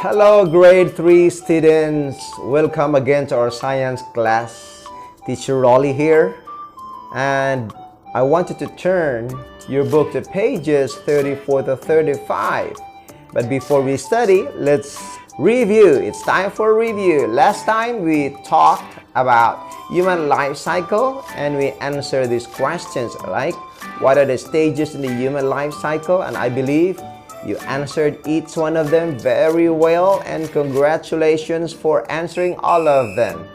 Hello, grade 3 students. Welcome again to our science class. Teacher Rolly here. And I want you to turn your book to pages 34 to 35. But before we study, let's review. It's time for review. Last time we talked about human life cycle and we answered these questions like what are the stages in the human life cycle, and I believe you answered each one of them very well, and congratulations for answering all of them.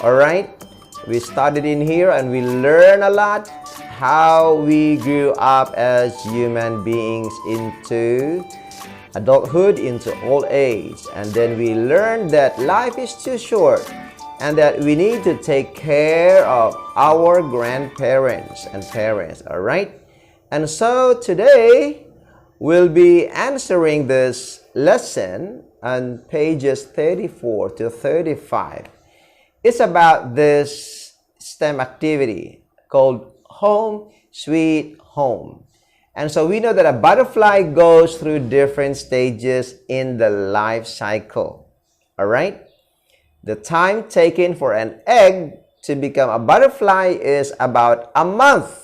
Alright, we started in here and we learned a lot how we grew up as human beings into adulthood, into old age, and then we learned that life is too short and that we need to take care of our grandparents and parents. Alright, and so today we'll be answering this lesson on pages 34 to 35. It's about this STEM activity called Home Sweet Home. And so we know that a butterfly goes through different stages in the life cycle. All right? The time taken for an egg to become a butterfly is about a month,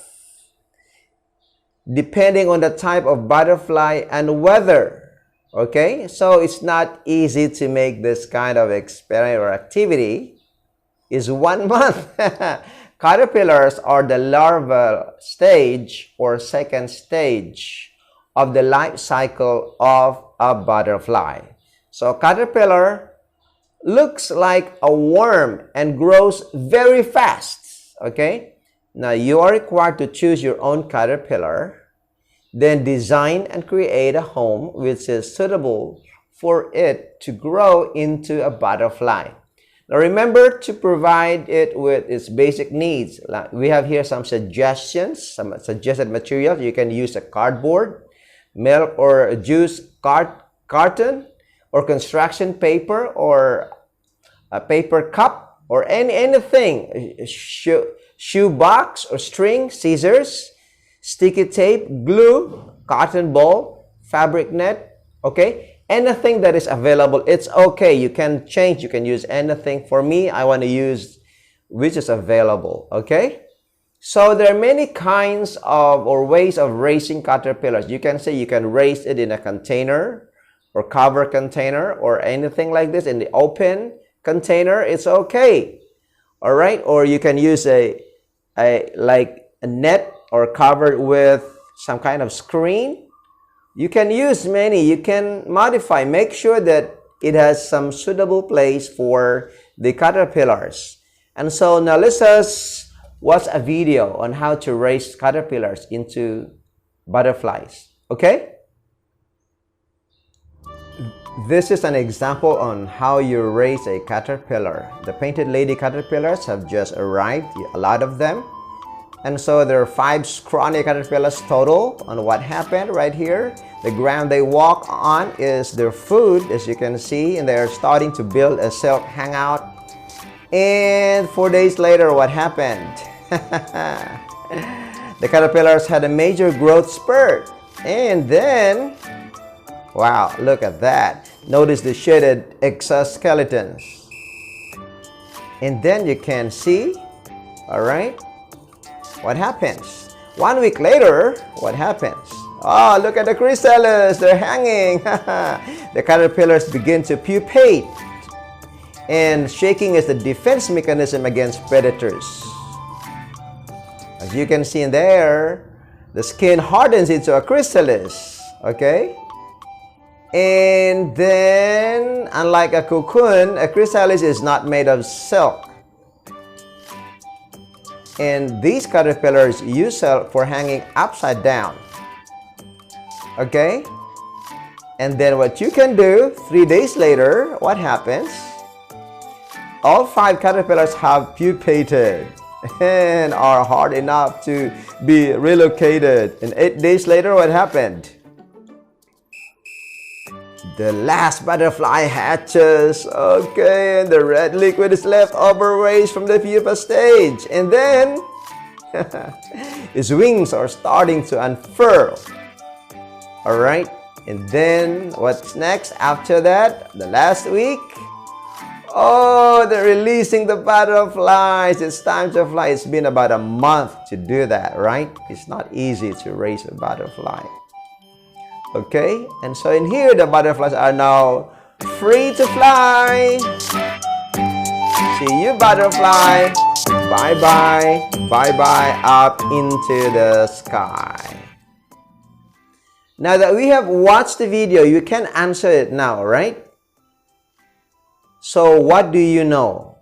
depending on the type of butterfly and weather. Okay, so it's not easy to make this kind of experiment or activity. Is 1 month. Caterpillars are the larval stage or second stage of the life cycle of a butterfly. So caterpillar looks like a worm and grows very fast. Okay, now you are required to choose your own caterpillar, then design and create a home which is suitable for it to grow into a butterfly. Now remember to provide it with its basic needs. We have here some suggestions, some suggested materials. You can use a cardboard, milk or juice carton, or construction paper, or a paper cup, or anything, shoe box or string, scissors, sticky tape, glue, cotton ball, fabric net, okay? Anything that is available, it's okay. You can change, you can use anything. For me, I want to use which is available, okay? So there are many kinds of or ways of raising caterpillars. You can say you can raise it in a container or cover container or anything like this in the open container. It's okay, all right? Or you can use a net or covered with some kind of screen. You can use many, you can modify, make sure that it has some suitable place for the caterpillars. And so now let's just watch a video on how to raise caterpillars into butterflies, okay? This is an example on how you raise a caterpillar. The painted lady caterpillars have just arrived, a lot of them. And so there are 5 scrawny caterpillars total on what happened right here. The ground they walk on is their food, as you can see, and they're starting to build a silk hangout. And 4 days later, what happened? The caterpillars had a major growth spurt. And then, wow, look at that. Notice the shaded exoskeletons. And then you can see, all right, what happens? 1 week later, what happens? Oh, look at the chrysalis, they're hanging. The caterpillars begin to pupate. And shaking is the defense mechanism against predators. As you can see in there, the skin hardens into a chrysalis, okay? And then, unlike a cocoon, a chrysalis is not made of silk. And these caterpillars use silk for hanging upside down. Okay? And then what you can do, 3 days later, what happens? All 5 caterpillars have pupated and are hard enough to be relocated. And 8 days later, what happened? The last butterfly hatches, okay, and the red liquid is left over raised from the pupa stage. And then, his wings are starting to unfurl. All right, And then, what's next after that? The last week? Oh, they're releasing the butterflies. It's time to fly. It's been about a month to do that, right? It's not easy to raise a butterfly. Okay? And so in here, the butterflies are now free to fly. See you, butterfly. Bye-bye. Bye-bye up into the sky. Now that we have watched the video, you can answer it now, right? So what do you know?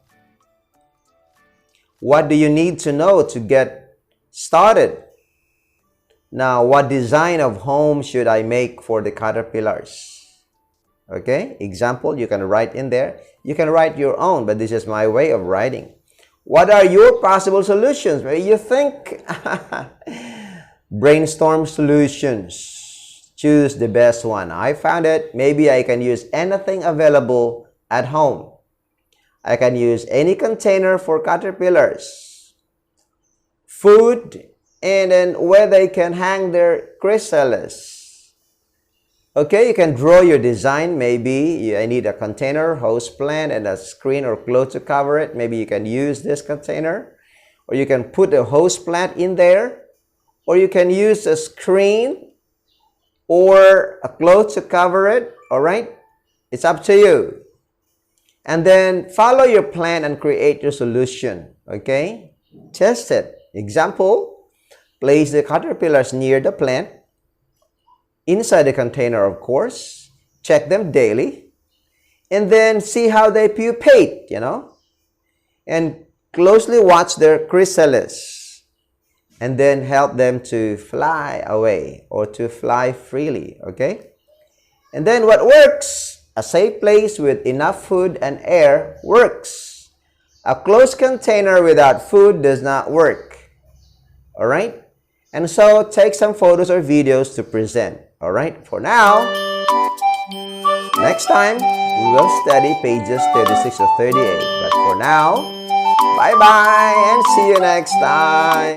What do you need to know to get started? Now, what design of home should I make for the caterpillars? Okay, example, you can write in there. You can write your own, but this is my way of writing. What are your possible solutions? Maybe you think, brainstorm solutions. Choose the best one. I found it. Maybe I can use anything available at home. I can use any container for caterpillars, food, and then where they can hang their chrysalis. Okay, you can draw your design. Maybe I need a container, hose plant, and a screen or cloth to cover it. Maybe you can use this container, or you can put a hose plant in there, or you can use a screen or a cloth to cover it. All right, it's up to you. And then follow your plan and create your solution. Okay, test it. Example, place the caterpillars near the plant, inside the container, of course. Check them daily, and then see how they pupate, and closely watch their chrysalis. And then help them to fly away or to fly freely, okay? And then what works? A safe place with enough food and air works. A closed container without food does not work, all right? And so take some photos or videos to present, all right? For now, next time, we will study pages 36 to 38. But for now, bye-bye and see you next time.